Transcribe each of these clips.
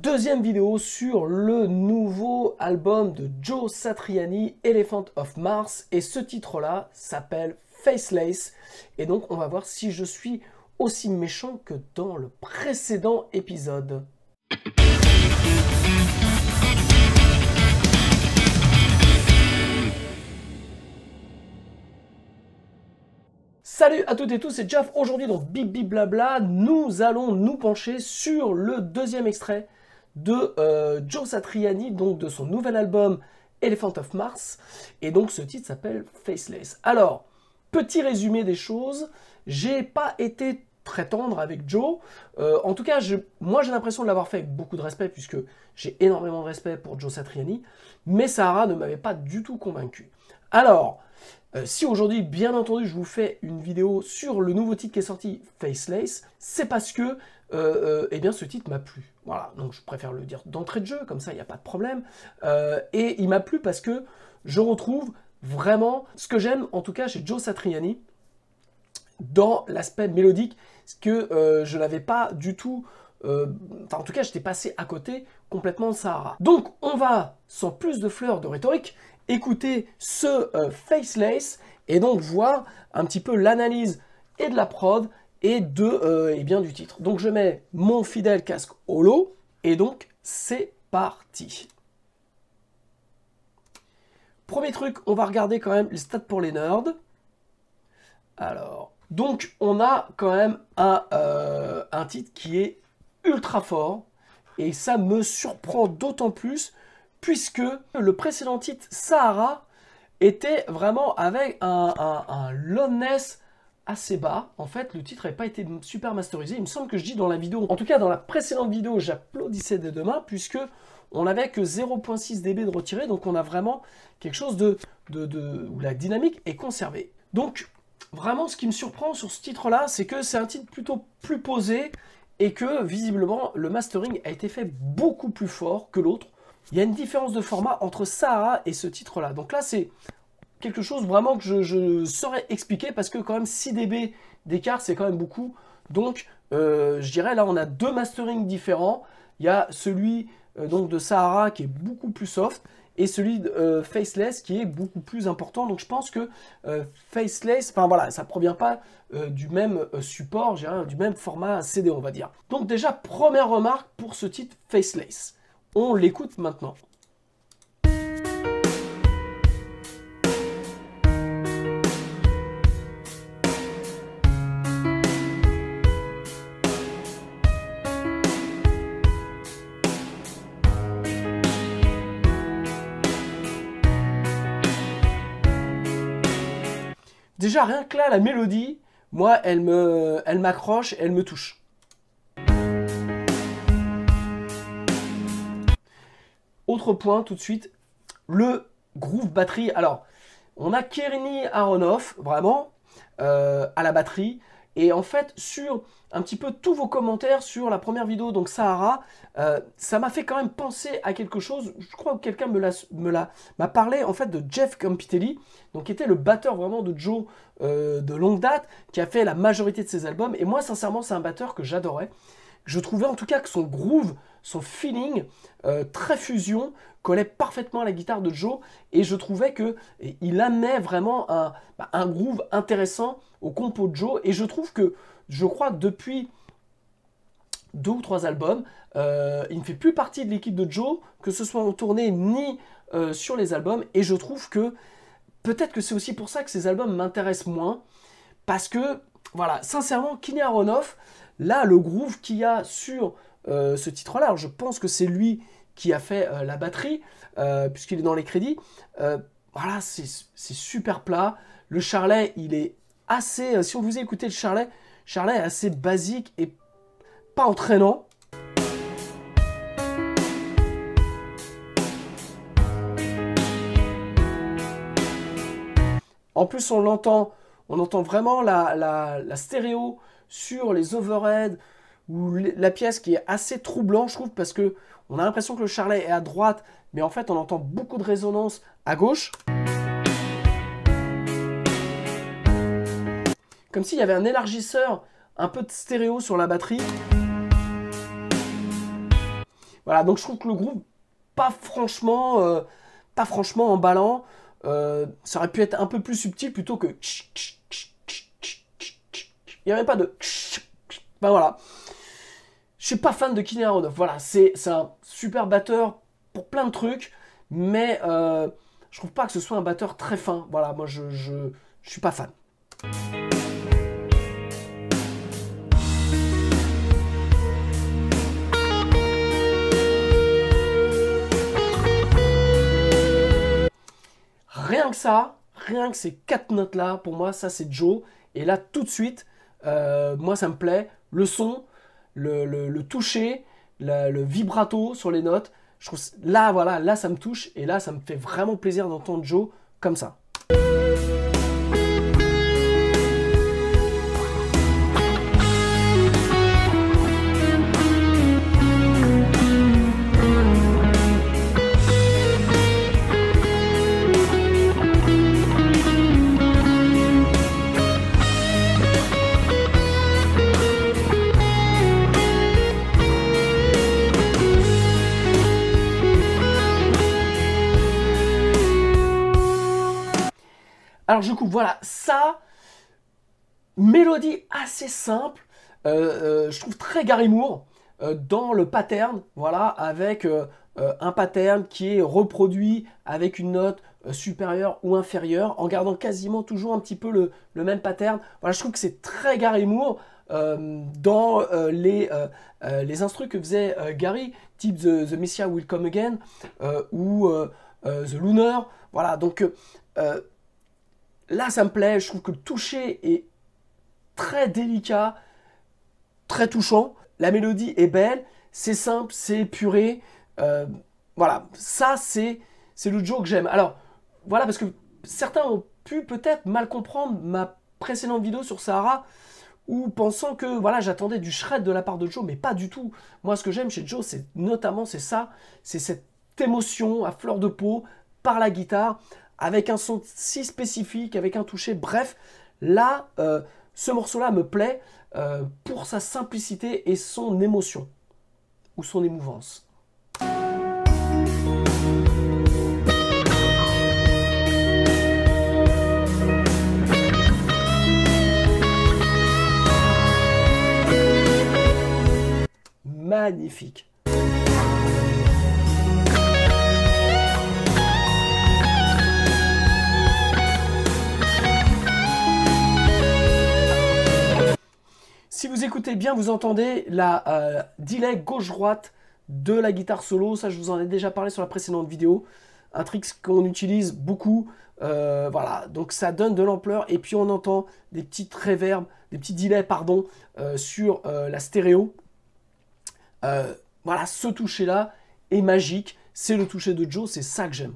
Deuxième vidéo sur le nouveau album de Joe Satriani, Elephant of Mars, et ce titre-là s'appelle Faceless, et donc on va voir si je suis aussi méchant que dans le précédent épisode. Salut à toutes et tous, c'est Jeff. Aujourd'hui dans Bibi Blabla, nous allons nous pencher sur le deuxième extrait de Joe Satriani, donc de son nouvel album Elephant of Mars, et donc ce titre s'appelle Faceless. Alors, petit résumé des choses, j'ai pas été très tendre avec Joe, en tout cas moi j'ai l'impression de l'avoir fait avec beaucoup de respect, puisque j'ai énormément de respect pour Joe Satriani, mais Sahara ne m'avait pas du tout convaincu. Alors, si aujourd'hui, bien entendu, je vous fais une vidéo sur le nouveau titre qui est sorti, Faceless, c'est parce que eh bien, ce titre m'a plu. Voilà, donc je préfère le dire d'entrée de jeu, comme ça, il n'y a pas de problème. Et il m'a plu parce que je retrouve vraiment ce que j'aime, en tout cas chez Joe Satriani, dans l'aspect mélodique, ce que je n'avais pas du tout... Enfin, en tout cas, j'étais passé à côté complètement de Sahara. Donc, on va, sans plus de fleurs de rhétorique, écouter ce Faceless et donc voir un petit peu l'analyse et de la prod et de et bien du titre. Donc je mets mon fidèle casque holo et donc c'est parti. Premier truc, on va regarder quand même les stats pour les nerds. Alors, donc on a quand même un titre qui est ultra fort et ça me surprend d'autant plus puisque le précédent titre, Sahara, était vraiment avec un loudness assez bas. En fait, le titre n'avait pas été super masterisé. Il me semble que je dis dans la vidéo, en tout cas dans la précédente vidéo, j'applaudissais des deux mains, puisque on n'avait que 0.6 dB de retiré, donc on a vraiment quelque chose où la dynamique est conservée. Donc, vraiment, ce qui me surprend sur ce titre-là, c'est que c'est un titre plutôt plus posé, et que, visiblement, le mastering a été fait beaucoup plus fort que l'autre. Il y a une différence de format entre Sahara et ce titre-là. Donc là, c'est quelque chose vraiment que je saurais expliquer parce que quand même 6 dB d'écart, c'est quand même beaucoup. Donc, je dirais là, on a deux masterings différents. Il y a celui donc de Sahara qui est beaucoup plus soft et celui de Faceless qui est beaucoup plus important. Donc, je pense que Faceless, enfin voilà, ça ne provient pas du même support, du même format CD, on va dire. Donc déjà, première remarque pour ce titre Faceless. On l'écoute maintenant. Déjà, rien que là, la mélodie, moi, elle m'accroche, elle me touche. Autre point tout de suite, le groove batterie. Alors, on a Kerini Aronoff, vraiment, à la batterie. Et en fait, sur un petit peu tous vos commentaires sur la première vidéo, donc Sahara, ça m'a fait quand même penser à quelque chose. Je crois que quelqu'un m'a parlé en fait de Jeff Campitelli, donc qui était le batteur vraiment de Joe de longue date, qui a fait la majorité de ses albums. Et moi, sincèrement, c'est un batteur que j'adorais. Je trouvais en tout cas que son groove, son feeling, très fusion, collait parfaitement à la guitare de Joe. Et je trouvais qu'il amenait vraiment un groove intéressant au compo de Joe. Et je trouve que, je crois que depuis 2 ou 3 albums, il ne fait plus partie de l'équipe de Joe, que ce soit en tournée ni sur les albums. Et je trouve que peut-être que c'est aussi pour ça que ces albums m'intéressent moins. Parce que, voilà, sincèrement, Kerini Aronoff, là, le groove qu'il y a sur ce titre-là, je pense que c'est lui qui a fait la batterie, puisqu'il est dans les crédits. Voilà, c'est super plat. Le charlet, il est assez... si on vous a écouté le charlet est assez basique et pas entraînant. En plus, on entend vraiment la stéréo sur les overheads, ou la pièce qui est assez troublant, je trouve, parce que on a l'impression que le charlet est à droite, mais en fait, on entend beaucoup de résonance à gauche. Comme s'il y avait un élargisseur, un peu de stéréo sur la batterie. Voilà, donc je trouve que le groupe, pas franchement emballant. Ça aurait pu être un peu plus subtil plutôt que... Il n'y a même pas de... Ben voilà. Je suis pas fan de Kenny Aronoff. Voilà, c'est un super batteur pour plein de trucs, mais je trouve pas que ce soit un batteur très fin. Voilà, moi je suis pas fan. Rien que ces 4 notes-là, pour moi, ça c'est Joe. Et là, tout de suite, moi ça me plaît. Le son, le toucher, le vibrato sur les notes. Je trouve, là, voilà, là ça me touche. Et là, ça me fait vraiment plaisir d'entendre Joe comme ça. Alors je coupe, voilà, ça, mélodie assez simple, je trouve très Gary Moore dans le pattern, voilà, avec un pattern qui est reproduit avec une note supérieure ou inférieure, en gardant quasiment toujours un petit peu le même pattern. Voilà, je trouve que c'est très Gary Moore dans les instrus que faisait Gary, type The Messiah Will Come Again ou The Lunar. Voilà, donc... là, ça me plaît. Je trouve que le toucher est très délicat, très touchant. La mélodie est belle, c'est simple, c'est épuré. Voilà, ça, c'est le Joe que j'aime. Alors, voilà, parce que certains ont pu peut-être mal comprendre ma précédente vidéo sur Sahara, ou pensant que voilà, j'attendais du shred de la part de Joe, mais pas du tout. Moi, ce que j'aime chez Joe, c'est notamment ça, c'est cette émotion à fleur de peau par la guitare, avec un son si spécifique, avec un toucher, bref, là, ce morceau-là me plaît pour sa simplicité et son émotion, ou son émouvance. Magnifique. Si vous écoutez bien, vous entendez la delay gauche-droite de la guitare solo. Ça, je vous en ai déjà parlé sur la précédente vidéo. Un trick qu'on utilise beaucoup. Voilà, donc ça donne de l'ampleur. Et puis on entend des petites reverbs, des petits delays, pardon, sur la stéréo. Voilà, ce toucher-là est magique. C'est le toucher de Joe, c'est ça que j'aime.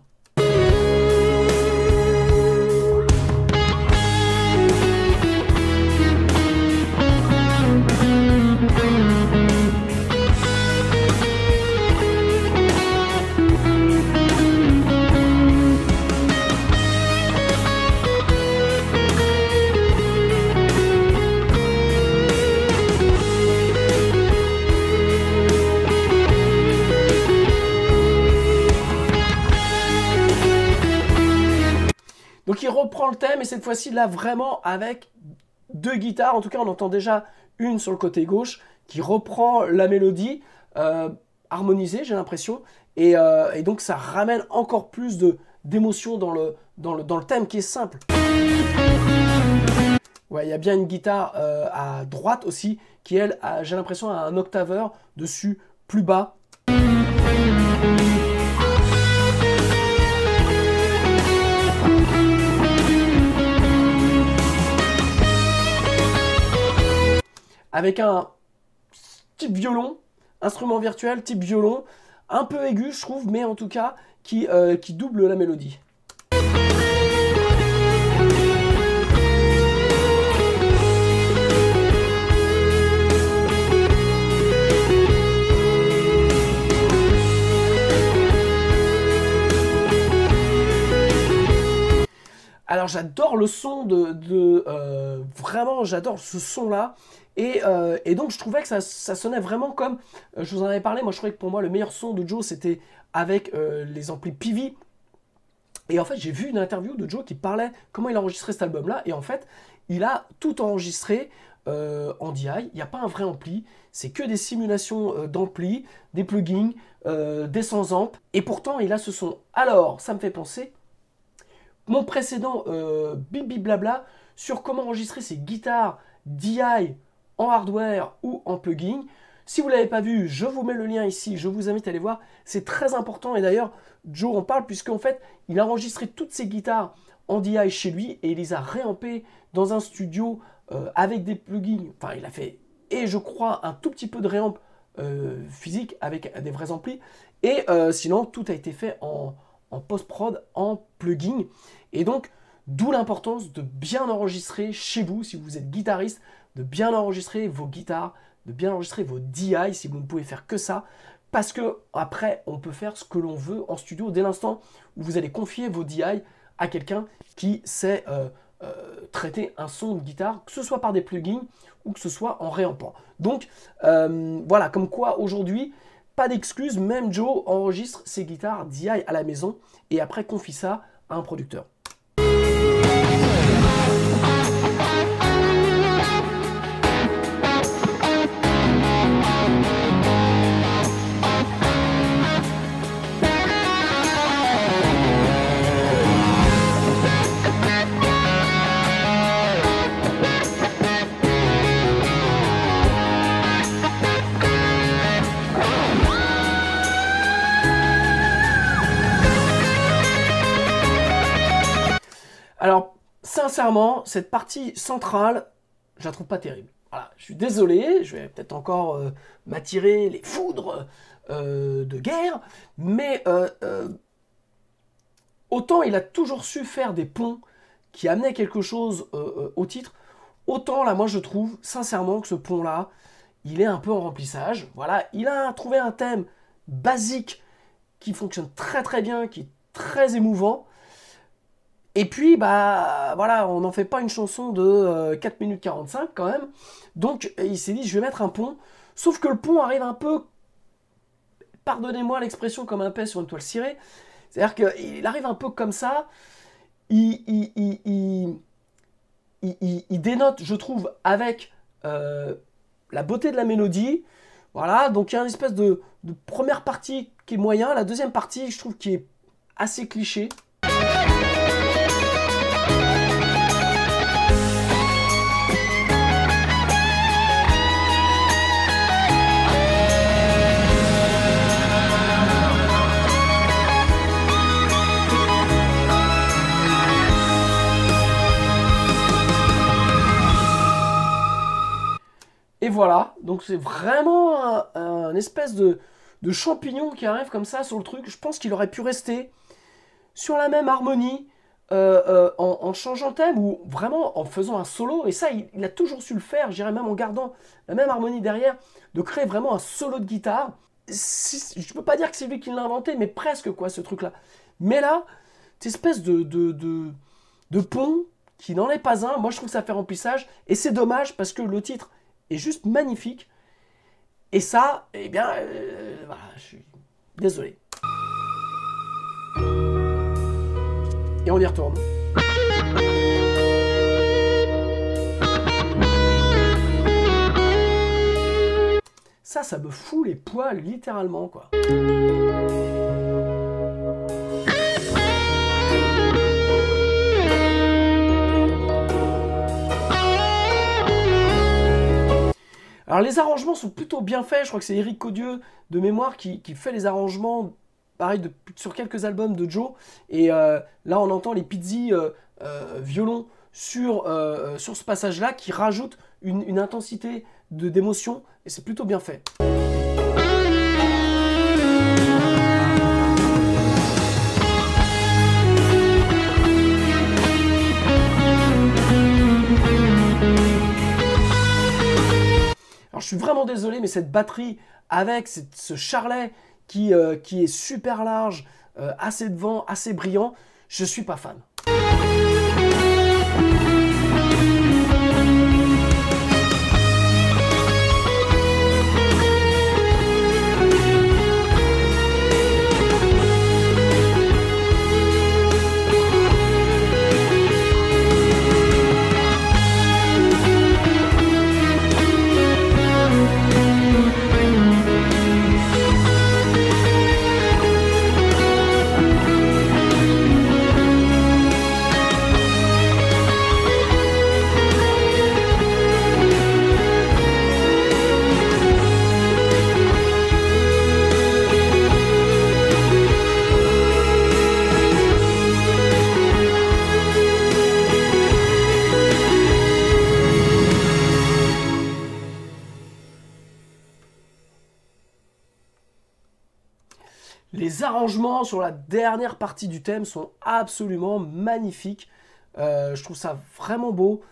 Donc il reprend le thème et cette fois-ci là vraiment avec deux guitares. En tout cas on entend déjà une sur le côté gauche qui reprend la mélodie harmonisée, j'ai l'impression. Et donc ça ramène encore plus d'émotion dans le thème qui est simple. Ouais, il y a bien une guitare à droite aussi qui elle, j'ai l'impression, a un octaveur dessus plus bas. Avec un type violon, instrument virtuel, type violon, un peu aigu je trouve, mais en tout cas qui double la mélodie. Alors j'adore le son vraiment j'adore ce son là Et donc je trouvais que ça sonnait vraiment comme, je vous en avais parlé, moi je trouvais que pour moi le meilleur son de Joe c'était avec les amplis Peavey. Et en fait j'ai vu une interview de Joe qui parlait comment il a enregistré cet album là, et en fait il a tout enregistré en DI, il n'y a pas un vrai ampli, c'est que des simulations d'ampli, des plugins, des sans amp, et pourtant il a ce son. Alors ça me fait penser, mon précédent Bibi Blabla sur comment enregistrer ses guitares DI en hardware ou en plugin. Si vous ne l'avez pas vu, je vous mets le lien ici, je vous invite à aller voir. C'est très important et d'ailleurs, Joe en parle puisqu'en fait, il a enregistré toutes ses guitares en DI chez lui et il les a réampées dans un studio avec des plugins. Enfin, il a fait, et je crois, un tout petit peu de réamp physique avec des vrais amplis. Et sinon, tout a été fait en post-prod, en plugin. Et donc, d'où l'importance de bien enregistrer chez vous, si vous êtes guitariste, de bien enregistrer vos guitares, de bien enregistrer vos DI, si vous ne pouvez faire que ça, parce que après, on peut faire ce que l'on veut en studio dès l'instant où vous allez confier vos DI à quelqu'un qui sait traiter un son de guitare, que ce soit par des plugins ou que ce soit en réampant. Donc, voilà, comme quoi aujourd'hui, pas d'excuses, même Joe enregistre ses guitares DI à la maison et après confie ça à un producteur. Alors, sincèrement, cette partie centrale, je la trouve pas terrible. Voilà, je suis désolé, je vais peut-être encore m'attirer les foudres de guerre, mais autant il a toujours su faire des ponts qui amenaient quelque chose au titre, autant là, moi je trouve sincèrement que ce pont-là, il est un peu en remplissage. Voilà, il a trouvé un thème basique qui fonctionne très très bien, qui est très émouvant. Et puis, bah voilà, on n'en fait pas une chanson de 4 minutes 45 quand même. Donc, il s'est dit, je vais mettre un pont. Sauf que le pont arrive un peu, pardonnez-moi l'expression, comme un pet sur une toile cirée. C'est-à-dire qu'il arrive un peu comme ça. Il dénote, je trouve, avec la beauté de la mélodie. Voilà, donc il y a une espèce de première partie qui est moyen. La deuxième partie, je trouve, qui est assez cliché. Et voilà, donc c'est vraiment un espèce de champignon qui arrive comme ça sur le truc. Je pense qu'il aurait pu rester sur la même harmonie en changeant de thème ou vraiment en faisant un solo. Et ça, il a toujours su le faire, je dirais même en gardant la même harmonie derrière, de créer vraiment un solo de guitare. Je ne peux pas dire que c'est lui qui l'a inventé, mais presque quoi, ce truc-là. Mais là, cette espèce de pont qui n'en est pas un, moi je trouve que ça fait remplissage. Et c'est dommage parce que le titre est juste magnifique. Et ça, eh bien, voilà, je suis désolé. Et on y retourne. Ça me fout les poils, littéralement, quoi. Alors les arrangements sont plutôt bien faits, je crois que c'est Eric Codieux de mémoire qui fait les arrangements, pareil, sur quelques albums de Joe. Et là on entend les Pizzi violons sur ce passage-là qui rajoute une intensité d'émotion et c'est plutôt bien fait. Alors je suis vraiment désolé, mais cette batterie avec ce charlet qui est super large, assez de vent, assez brillant, je suis pas fan. Les arrangements sur la dernière partie du thème sont absolument magnifiques. Je trouve ça vraiment beau.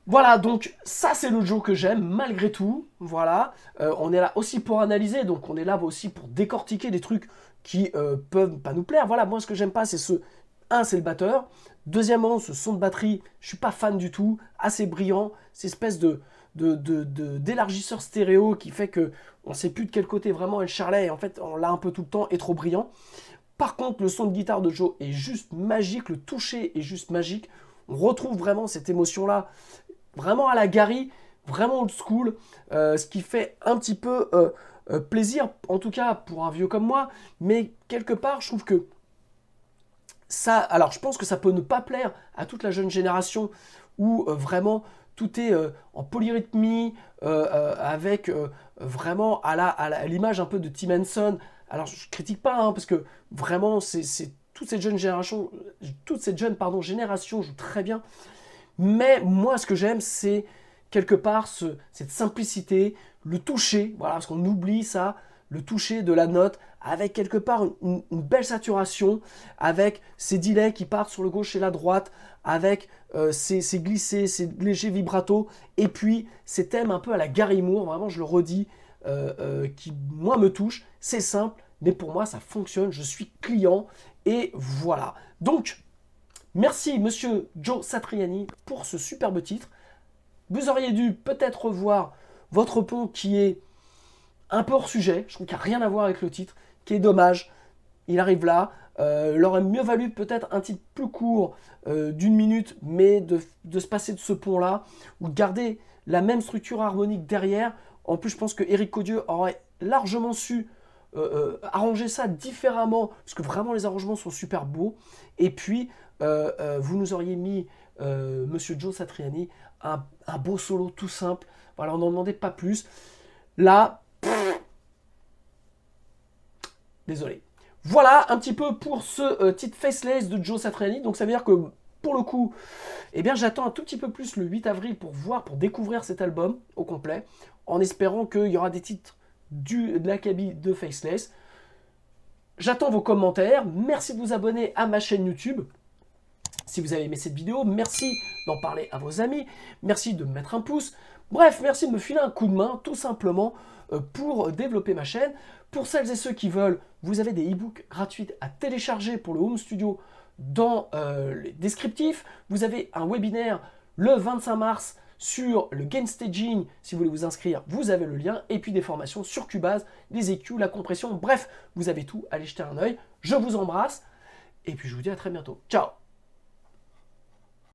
Voilà, donc ça c'est le Joe que j'aime malgré tout. Voilà, on est là aussi pour analyser, donc on est là aussi pour décortiquer des trucs qui peuvent pas nous plaire. Voilà, moi ce que j'aime pas c'est c'est le batteur. Deuxièmement, ce son de batterie, je suis pas fan du tout, assez brillant, cette espèce d'élargisseur stéréo qui fait que on sait plus de quel côté vraiment est le charlet et en fait on l'a un peu tout le temps et trop brillant. Par contre, le son de guitare de Joe est juste magique, le toucher est juste magique. On retrouve vraiment cette émotion-là, vraiment à la Gary, vraiment old school, ce qui fait un petit peu plaisir, en tout cas pour un vieux comme moi, mais quelque part, je trouve que ça, alors je pense que ça peut ne pas plaire à toute la jeune génération où vraiment tout est en polyrythmie, avec vraiment à l'image un peu de Tim Henson. Alors je critique pas, hein, parce que vraiment c'est toute cette jeune génération, génération joue très bien. Mais moi, ce que j'aime, c'est quelque part cette simplicité, le toucher, voilà, parce qu'on oublie ça, le toucher de la note, avec quelque part une belle saturation, avec ces delays qui partent sur le gauche et la droite, avec ces glissés, ces légers vibratos, et puis ces thèmes un peu à la Gary Moore, vraiment je le redis, qui moi me touchent, c'est simple, mais pour moi ça fonctionne, je suis client, et voilà. Donc, merci Monsieur Joe Satriani pour ce superbe titre. Vous auriez dû peut-être revoir votre pont qui est un peu hors sujet. Je trouve qu'il n'y a rien à voir avec le titre, qui est dommage. Il arrive là. Il aurait mieux valu peut-être un titre plus court d'1 minute, mais de se passer de ce pont-là, ou de garder la même structure harmonique derrière. En plus, je pense que Eric Codieux aurait largement su arranger ça différemment, parce que vraiment les arrangements sont super beaux. Et puis, vous nous auriez mis, Monsieur Joe Satriani, un beau solo tout simple. Voilà, on n'en demandait pas plus. Là, désolé. Voilà un petit peu pour ce titre Faceless de Joe Satriani. Donc ça veut dire que pour le coup, eh bien j'attends un tout petit peu plus le 8 avril pour découvrir cet album au complet, en espérant qu'il y aura des titres de l'Acabit de Faceless. J'attends vos commentaires. Merci de vous abonner à ma chaîne YouTube. Si vous avez aimé cette vidéo, merci d'en parler à vos amis. Merci de me mettre un pouce. Bref, merci de me filer un coup de main, tout simplement, pour développer ma chaîne. Pour celles et ceux qui veulent, vous avez des e-books gratuits à télécharger pour le Home Studio dans les descriptifs. Vous avez un webinaire le 25 mars sur le gain staging. Si vous voulez vous inscrire, vous avez le lien. Et puis des formations sur Cubase, les EQ, la compression. Bref, vous avez tout. Allez jeter un œil. Je vous embrasse. Et puis je vous dis à très bientôt. Ciao!